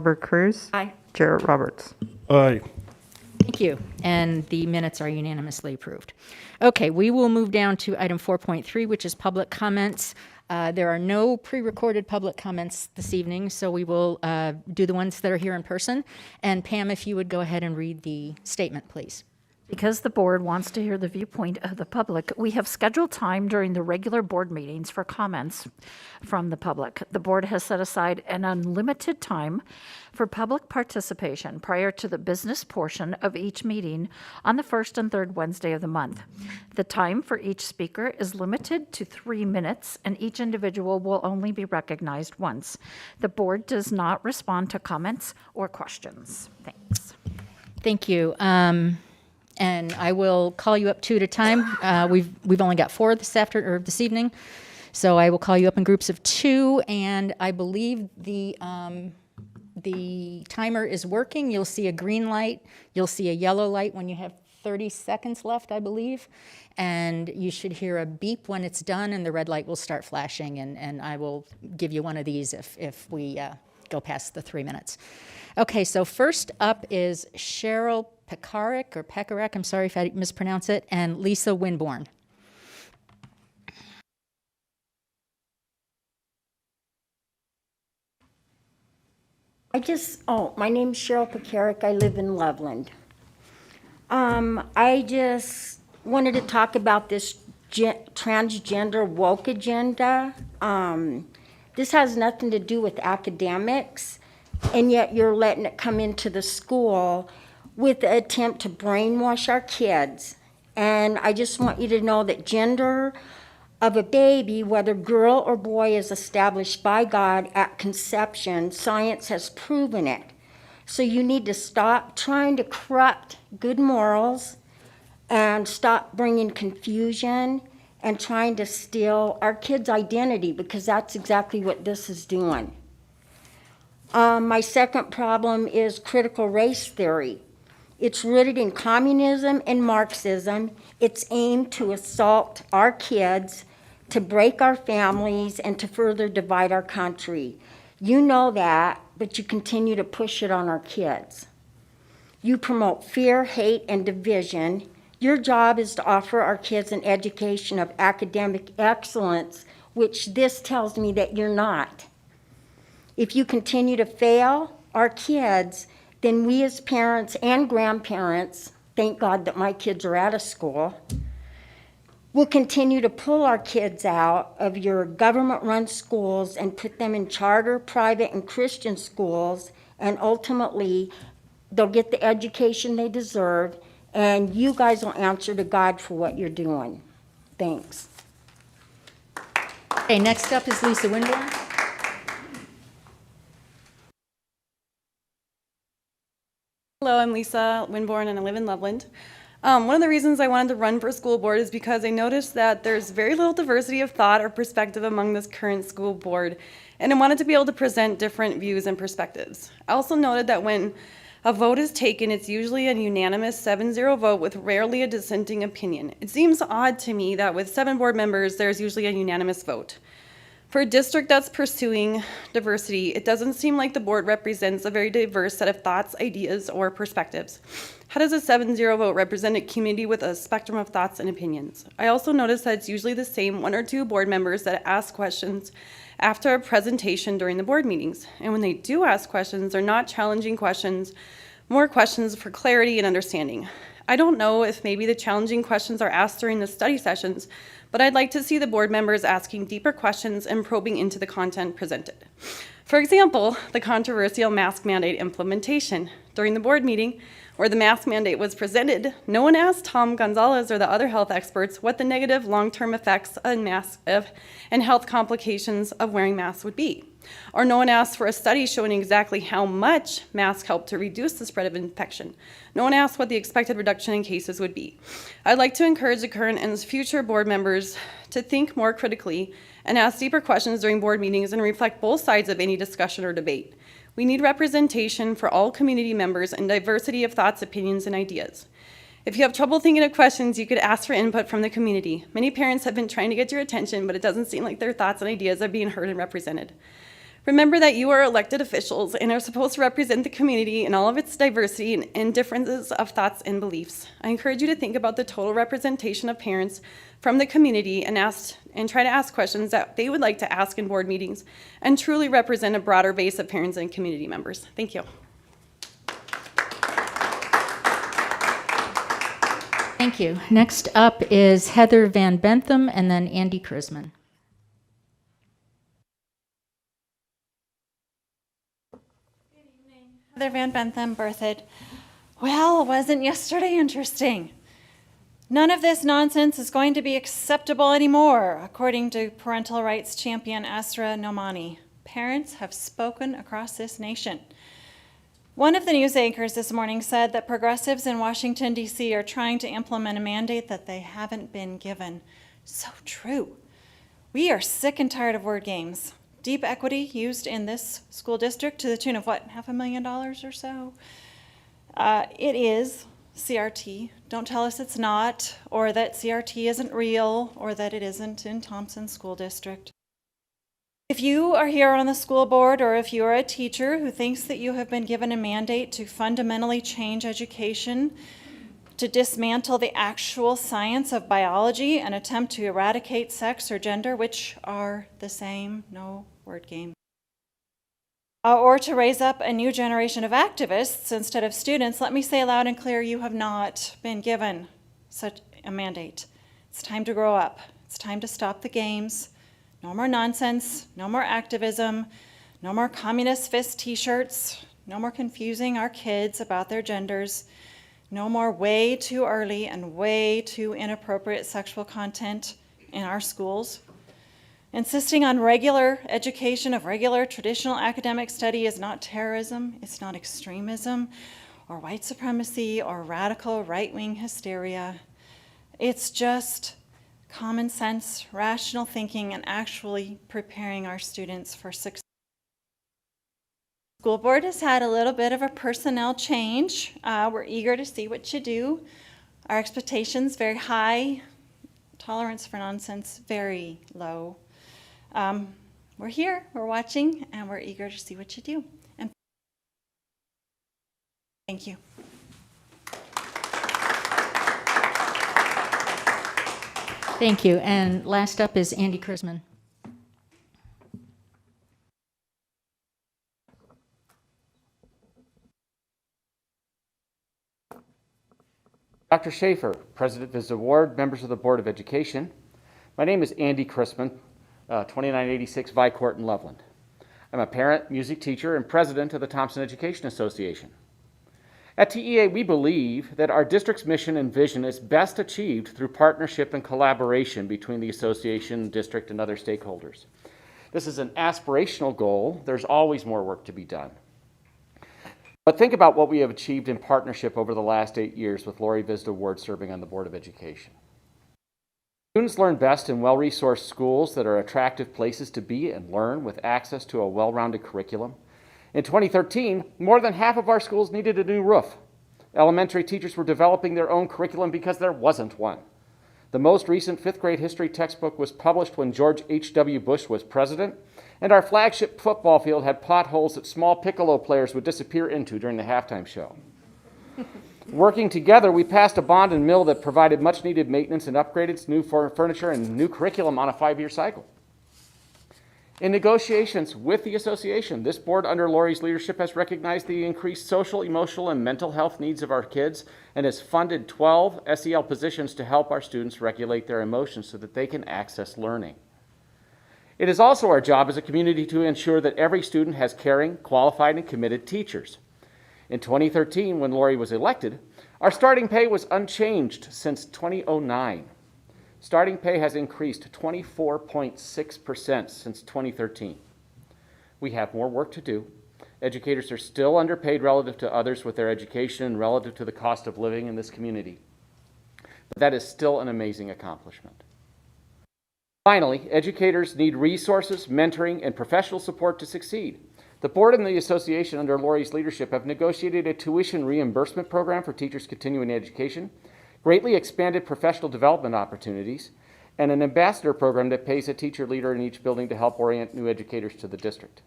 Robert Cruz. Aye. Jared Roberts. Aye. Thank you. And the minutes are unanimously approved. Okay, we will move down to item 4.3, which is public comments. There are no pre-recorded public comments this evening, so we will do the ones that are here in person. And Pam, if you would go ahead and read the statement, please. Because the board wants to hear the viewpoint of the public, we have scheduled time during the regular board meetings for comments from the public. The board has set aside an unlimited time for public participation prior to the business portion of each meeting on the first and third Wednesday of the month. The time for each speaker is limited to 3 minutes, and each individual will only be recognized once. The board does not respond to comments or questions. Thanks. Thank you. And I will call you up two at a time. We've only got four this evening, so I will call you up in groups of two. And I believe the timer is working. You'll see a green light. You'll see a yellow light when you have 30 seconds left, I believe. And you should hear a beep when it's done, and the red light will start flashing. And I will give you one of these if we go past the 3 minutes. Okay, so first up is Cheryl Peck, I'm sorry if I mispronounce it, and Lisa Windhorn. My name's Cheryl Peck. I live in Loveland. I just wanted to talk about this transgender woke agenda. This has nothing to do with academics, and yet you're letting it come into the school with the attempt to brainwash our kids. And I just want you to know that gender of a baby, whether girl or boy, is established by God at conception. Science has proven it. So you need to stop trying to corrupt good morals and stop bringing confusion and trying to steal our kids' identity, because that's exactly what this is doing. My second problem is critical race theory. It's rooted in communism and Marxism. It's aimed to assault our kids, to break our families, and to further divide our country. You know that, but you continue to push it on our kids. You promote fear, hate, and division. Your job is to offer our kids an education of academic excellence, which this tells me that you're not. If you continue to fail our kids, then we as parents and grandparents, thank God that my kids are out of school, will continue to pull our kids out of your government-run schools and put them in charter, private, and Christian schools, and ultimately they'll get the education they deserve, and you guys will answer to God for what you're doing. Thanks. Okay, next up is Lisa Windhorn. Hello, I'm Lisa Windhorn and I live in Loveland. One of the reasons I wanted to run for school board is because I noticed that there's very little diversity of thought or perspective among this current school board, and I wanted to be able to present different views and perspectives. I also noted that when a vote is taken, it's usually a unanimous 7-0 vote with rarely a dissenting opinion. It seems odd to me that with 7 board members, there's usually a unanimous vote. For a district that's pursuing diversity, it doesn't seem like the board represents a very diverse set of thoughts, ideas, or perspectives. How does a 7-0 vote represent a community with a spectrum of thoughts and opinions? I also noticed that it's usually the same 1 or 2 board members that ask questions after a presentation during the board meetings. And when they do ask questions, they're not challenging questions, more questions for clarity and understanding. I don't know if maybe the challenging questions are asked during the study sessions, but I'd like to see the board members asking deeper questions and probing into the content presented. For example, the controversial mask mandate implementation. During the board meeting where the mask mandate was presented, no one asked Tom Gonzalez or the other health experts what the negative long-term effects and health complications of wearing masks would be. Or no one asked for a study showing exactly how much masks help to reduce the spread of infection. No one asked what the expected reduction in cases would be. I'd like to encourage the current and future board members to think more critically and ask deeper questions during board meetings and reflect both sides of any discussion or debate. We need representation for all community members and diversity of thoughts, opinions, and ideas. If you have trouble thinking of questions, you could ask for input from the community. Many parents have been trying to get your attention, but it doesn't seem like their thoughts and ideas are being heard and represented. Remember that you are elected officials and are supposed to represent the community in all of its diversity and differences of thoughts and beliefs. I encourage you to think about the total representation of parents from the community and try to ask questions that they would like to ask in board meetings and truly represent a broader base of parents and community members. Thank you. Thank you. Next up is Heather Van Bentham and then Andy Chrisman. Heather Van Bentham, Berthoud. Well, wasn't yesterday interesting? None of this nonsense is going to be acceptable anymore, according to parental rights champion Asra Nomani. Parents have spoken across this nation. One of the news anchors this morning said that progressives in Washington, D.C. are trying to implement a mandate that they haven't been given. So true. We are sick and tired of word games. Deep equity used in this school district to the tune of what, $500,000 or so? It is CRT. Don't tell us it's not, or that CRT isn't real, or that it isn't in Thompson School District. If you are here on the school board, or if you are a teacher who thinks that you have been given a mandate to fundamentally change education, to dismantle the actual science of biology and attempt to eradicate sex or gender, which are the same, no word game, or to raise up a new generation of activists instead of students, let me say loud and clear, you have not been given such a mandate. It's time to grow up. It's time to stop the games. No more nonsense, no more activism, no more communist fist t-shirts, no more confusing our kids about their genders, no more way too early and way too inappropriate sexual content in our schools. Insisting on regular education of regular traditional academic study is not terrorism, it's not extremism or white supremacy or radical right-wing hysteria. It's just common sense, rational thinking, and actually preparing our students for success. School board has had a little bit of a personnel change. We're eager to see what you do. Our expectations very high, tolerance for nonsense very low. We're here, we're watching, and we're eager to see what you do. And thank you. Thank you. And last up is Andy Chrisman. Dr. Schaefer, President Visitor Ward, members of the Board of Education. My name is Andy Chrisman, 2986 Vicourt in Loveland. I'm a parent, music teacher, and president of the Thompson Education Association. At TEA, we believe that our district's mission and vision is best achieved through partnership and collaboration between the association, district, and other stakeholders. This is an aspirational goal. There's always more work to be done. But think about what we have achieved in partnership over the last 8 years with Lori Visda Ward serving on the Board of Education. Students learn best in well-resourced schools that are attractive places to be and learn with access to a well-rounded curriculum. In 2013, more than half of our schools needed a new roof. Elementary teachers were developing their own curriculum because there wasn't one. The most recent 5th grade history textbook was published when George H.W. Bush was president, and our flagship football field had potholes that small piccolo players would disappear into during the halftime show. Working together, we passed a bond and mill that provided much-needed maintenance and upgraded new furniture and new curriculum on a 5-year cycle. In negotiations with the association, this board under Lori's leadership has recognized the increased social, emotional, and mental health needs of our kids and has funded 12 SEL positions to help our students regulate their emotions so that they can access learning. It is also our job as a community to ensure that every student has caring, qualified, and committed teachers. In 2013, when Lori was elected, our starting pay was unchanged since 2009. Starting pay has increased 24.6% since 2013. We have more work to do. Educators are still underpaid relative to others with their education and relative to the cost of living in this community. But that is still an amazing accomplishment. Finally, educators need resources, mentoring, and professional support to succeed. The board and the association under Lori's leadership have negotiated a tuition reimbursement program for teachers continuing education, greatly expanded professional development opportunities, and an ambassador program that pays a teacher leader in each building to help orient new educators to the district.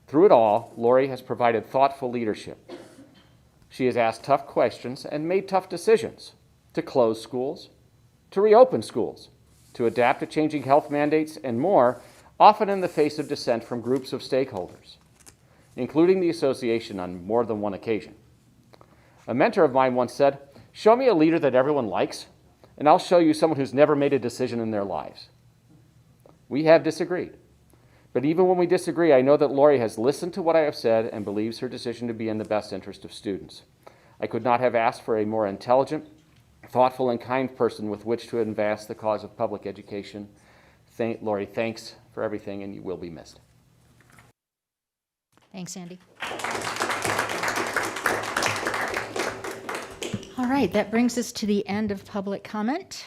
Through it all, Lori has provided thoughtful leadership. She has asked tough questions and made tough decisions to close schools, to reopen schools, to adapt to changing health mandates, and more, often in the face of dissent from groups of stakeholders, including the association on more than one occasion. A mentor of mine once said, "Show me a leader that everyone likes, and I'll show you someone who's never made a decision in their lives." We have disagreed. But even when we disagree, I know that Lori has listened to what I have said and believes her decision to be in the best interest of students. I could not have asked for a more intelligent, thoughtful, and kind person with which to advance the cause of public education. Lori, thanks for everything, and you will be missed. Thanks, Andy. All right, that brings us to the end of public comment.